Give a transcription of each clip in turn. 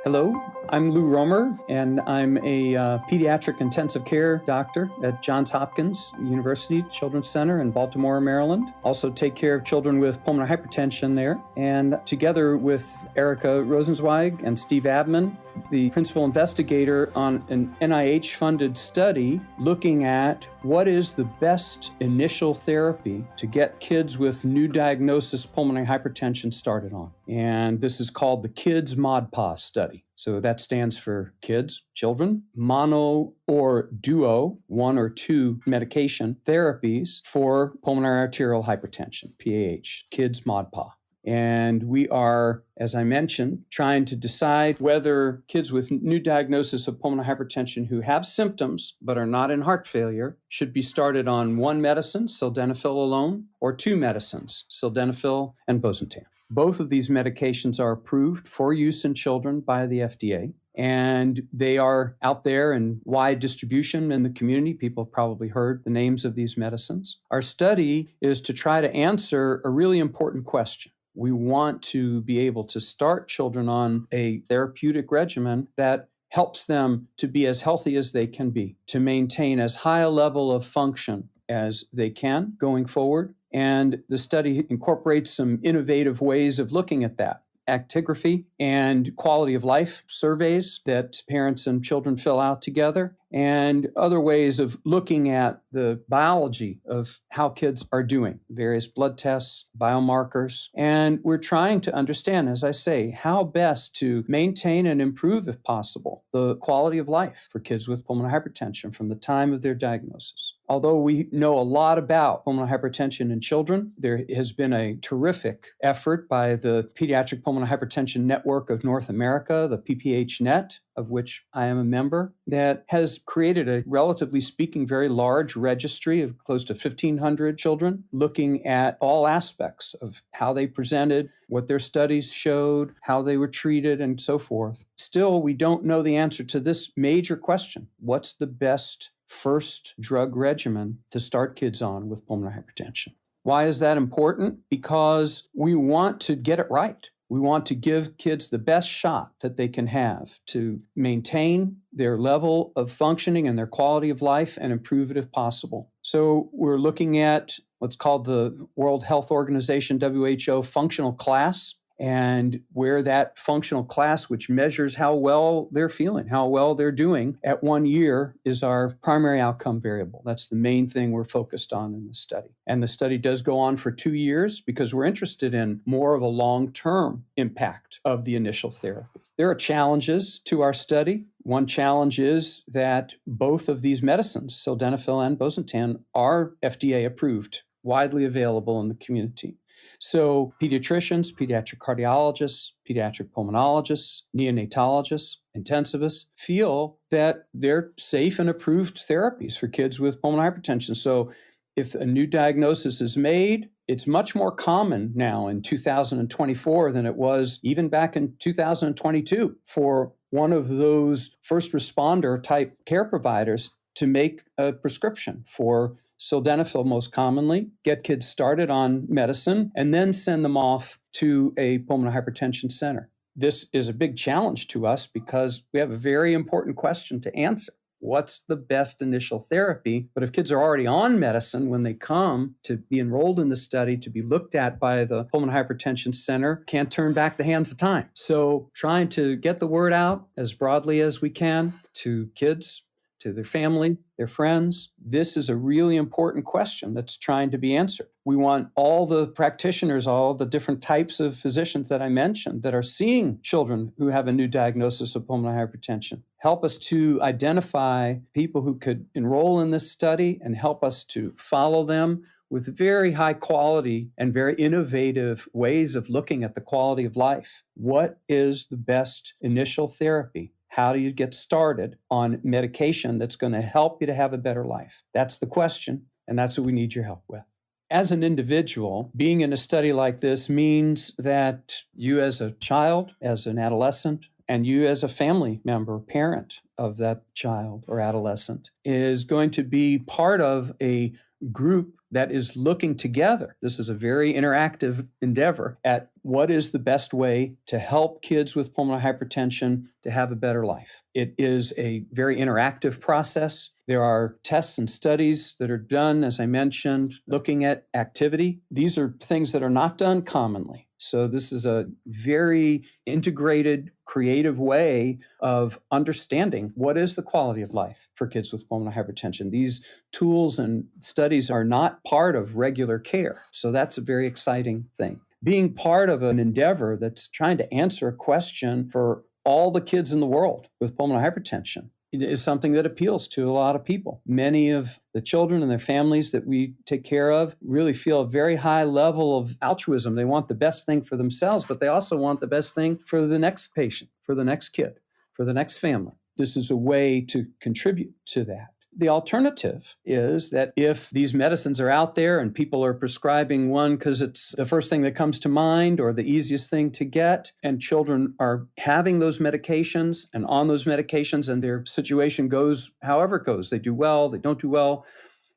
Hello, I'm Lou Romer, and I'm a pediatric intensive care doctor at Johns Hopkins University Children's Center in Baltimore, Maryland. Also take care of children with pulmonary hypertension there. And together with Erica Rosenzweig and Steve Abman, the principal investigator on an NIH-funded study looking at what is the best initial therapy to get kids with new diagnosis pulmonary hypertension started on. And this is called the Kids Mod PAH study. So that stands for kids, children, mono or duo, one or two medication therapies for pulmonary arterial hypertension, PAH, Kids Mod PAH. And we are, as I mentioned, trying to decide whether kids with new diagnosis of pulmonary hypertension who have symptoms but are not in heart failure should be started on one medicine, sildenafil alone, or two medicines, sildenafil and bosentan. Both of these medications are approved for use in children by the FDA. And they are out there in wide distribution in the community. People have probably heard the names of these medicines. Our study is to try to answer a really important question. We want to be able to start children on a therapeutic regimen that helps them to be as healthy as they can be, to maintain as high a level of function as they can going forward. And the study incorporates some innovative ways of looking at that. Actigraphy and quality of life surveys that parents and children fill out together, and other ways of looking at the biology of how kids are doing, various blood tests, biomarkers. And we're trying to understand, as I say, how best to maintain and improve, if possible, the quality of life for kids with pulmonary hypertension from the time of their diagnosis. Although we know a lot about pulmonary hypertension in children, there has been a terrific effort by the Pediatric Pulmonary Hypertension Network of North America, the PPHNet, of which I am a member, that has created a, relatively speaking, very large registry of close to 1,500 children, looking at all aspects of how they presented, what their studies showed, how they were treated, and so forth. Still, we don't know the answer to this major question. What's the best first drug regimen to start kids on with pulmonary hypertension? Why is that important? Because we want to get it right. We want to give kids the best shot that they can have to maintain their level of functioning and their quality of life and improve it if possible. So we're looking at what's called the World Health Organization, WHO, functional class, and where that functional class, which measures how well they're feeling, how well they're doing at 1 year, is our primary outcome variable. That's the main thing we're focused on in the study. And the study does go on for 2 years because we're interested in more of a long-term impact of the initial therapy. There are challenges to our study. One challenge is that both of these medicines, sildenafil and bosentan, are FDA approved, widely available in the community. So pediatricians, pediatric cardiologists, pediatric pulmonologists, neonatologists, intensivists feel that they're safe and approved therapies for kids with pulmonary hypertension. So if a new diagnosis is made, it's much more common now in 2024 than it was even back in 2022 for one of those first responder type care providers to make a prescription for sildenafil most commonly, get kids started on medicine, and then send them off to a pulmonary hypertension center. This is a big challenge to us because we have a very important question to answer. What's the best initial therapy? But if kids are already on medicine when they come to be enrolled in the study, to be looked at by the pulmonary hypertension center, can't turn back the hands of time. So trying to get the word out as broadly as we can to kids, to their family, their friends. This is a really important question that's trying to be answered. We want all the practitioners, all the different types of physicians that I mentioned that are seeing children who have a new diagnosis of pulmonary hypertension, help us to identify people who could enroll in this study and help us to follow them with very high quality and very innovative ways of looking at the quality of life. What is the best initial therapy? How do you get started on medication that's going to help you to have a better life? That's the question, and that's what we need your help with. As an individual, being in a study like this means that you as a child, as an adolescent, and you as a family member, parent of that child or adolescent, is going to be part of a group that is looking together. This is a very interactive endeavor at what is the best way to help kids with pulmonary hypertension to have a better life. It is a very interactive process. There are tests and studies that are done, as I mentioned, looking at activity. These are things that are not done commonly. So this is a very integrated, creative way of understanding what is the quality of life for kids with pulmonary hypertension. These tools and studies are not part of regular care. So that's a very exciting thing. Being part of an endeavor that's trying to answer a question for all the kids in the world with pulmonary hypertension is something that appeals to a lot of people. Many of the children and their families that we take care of really feel a very high level of altruism. They want the best thing for themselves, but they also want the best thing for the next patient, for the next kid, for the next family. This is a way to contribute to that. The alternative is that if these medicines are out there and people are prescribing one because it's the first thing that comes to mind or the easiest thing to get, and children are having those medications and on those medications and their situation goes however it goes, they do well, they don't do well,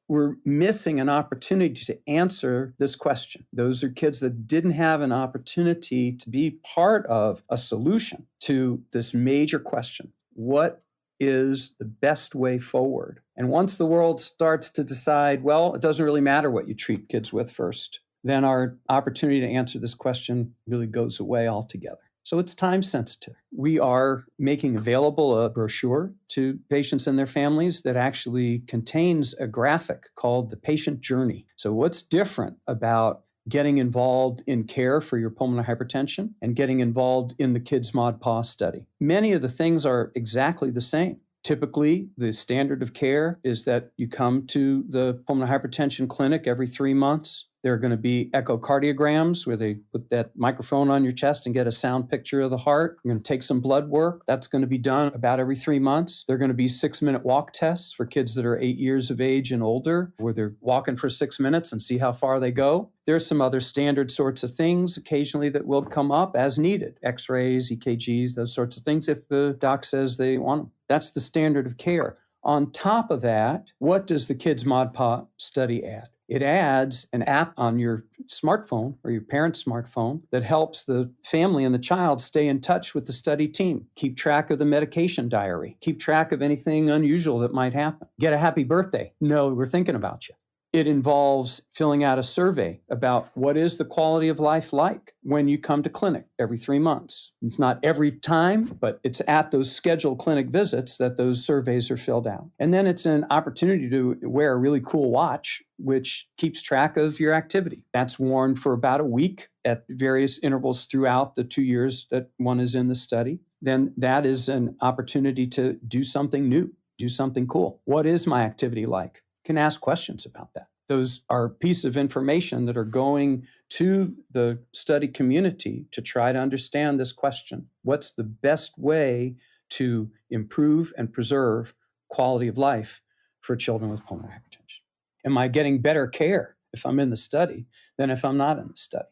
we're missing an opportunity to answer this question. Those are kids that didn't have an opportunity to be part of a solution to this major question. What is the best way forward? And once the world starts to decide, well, it doesn't really matter what you treat kids with first, then our opportunity to answer this question really goes away altogether. So it's time sensitive. We are making available a brochure to patients and their families that actually contains a graphic called the patient journey. So what's different about getting involved in care for your pulmonary hypertension and getting involved in the Kids Mod PAH study? Many of the things are exactly the same. Typically, the standard of care is that you come to the pulmonary hypertension clinic every 3 months. There are going to be echocardiograms where they put that microphone on your chest and get a sound picture of the heart. You're going to take some blood work. That's going to be done about every 3 months. There are going to be 6-minute walk tests for kids that are 8 years of age and older, where they're walking for 6 minutes and see how far they go. There's some other standard sorts of things occasionally that will come up as needed. X-rays, EKGs, those sorts of things if the doc says they want them. That's the standard of care. On top of that, what does the Kids Mod PAH study add? It adds an app on your smartphone or your parent's smartphone that helps the family and the child stay in touch with the study team, keep track of the medication diary, keep track of anything unusual that might happen. Get a happy birthday. No, we're thinking about you. It involves filling out a survey about what is the quality of life like when you come to clinic every 3 months. It's not every time, but it's at those scheduled clinic visits that those surveys are filled out. And then it's an opportunity to wear a really cool watch, which keeps track of your activity. That's worn for about a week at various intervals throughout the 2 years that one is in the study. Then that is an opportunity to do something new, do something cool. What is my activity like? Can ask questions about that. Those are pieces of information that are going to the study community to try to understand this question. What's the best way to improve and preserve quality of life for children with pulmonary hypertension? Am I getting better care if I'm in the study than if I'm not in the study?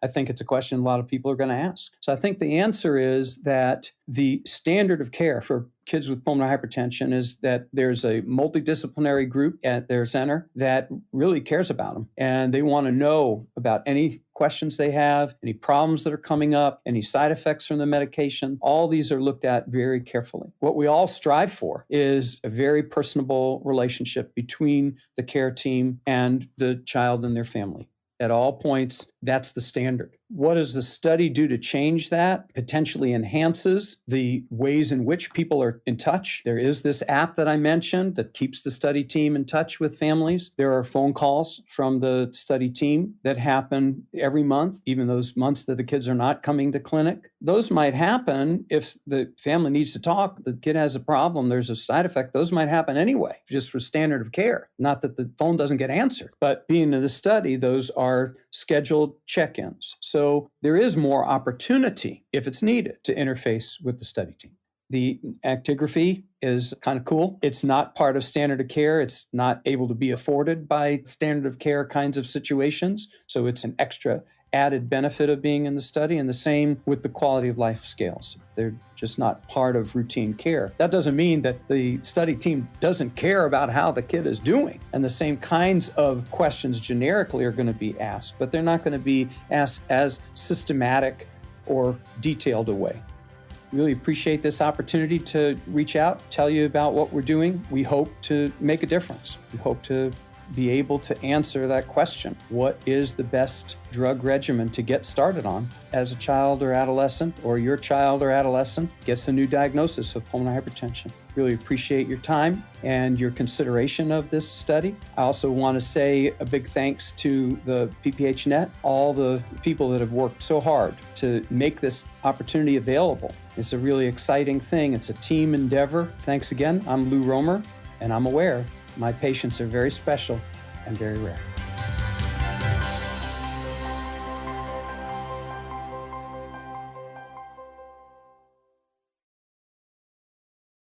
I think it's a question a lot of people are going to ask. So I think the answer is that the standard of care for kids with pulmonary hypertension is that there's a multidisciplinary group at their center that really cares about them. And they want to know about any questions they have, any problems that are coming up, any side effects from the medication. All these are looked at very carefully. What we all strive for is a very personable relationship between the care team and the child and their family. At all points, that's the standard. What does the study do to change that? Potentially enhances the ways in which people are in touch. There is this app that I mentioned that keeps the study team in touch with families. There are phone calls from the study team that happen every month, even those months that the kids are not coming to clinic. Those might happen if the family needs to talk, the kid has a problem, there's a side effect. Those might happen anyway, just for standard of care. Not that the phone doesn't get answered, but being in the study, those are scheduled check-ins. So there is more opportunity, if it's needed, to interface with the study team. The actigraphy is kind of cool. It's not part of standard of care. It's not able to be afforded by standard of care kinds of situations. So it's an extra added benefit of being in the study, and the same with the quality of life scales. They're just not part of routine care. That doesn't mean that the study team doesn't care about how the kid is doing, and the same kinds of questions generically are going to be asked, but they're not going to be asked as systematic or detailed a way. Really appreciate this opportunity to reach out, tell you about what we're doing. We hope to make a difference. We hope to be able to answer that question. What is the best drug regimen to get started on as a child or adolescent, or your child or adolescent gets a new diagnosis of pulmonary hypertension? Really appreciate your time and your consideration of this study. I also want to say a big thanks to the PPHNet, all the people that have worked so hard to make this opportunity available. It's a really exciting thing. It's a team endeavor. Thanks again. I'm Lou Romer, and I'm aware my patients are very special and very rare.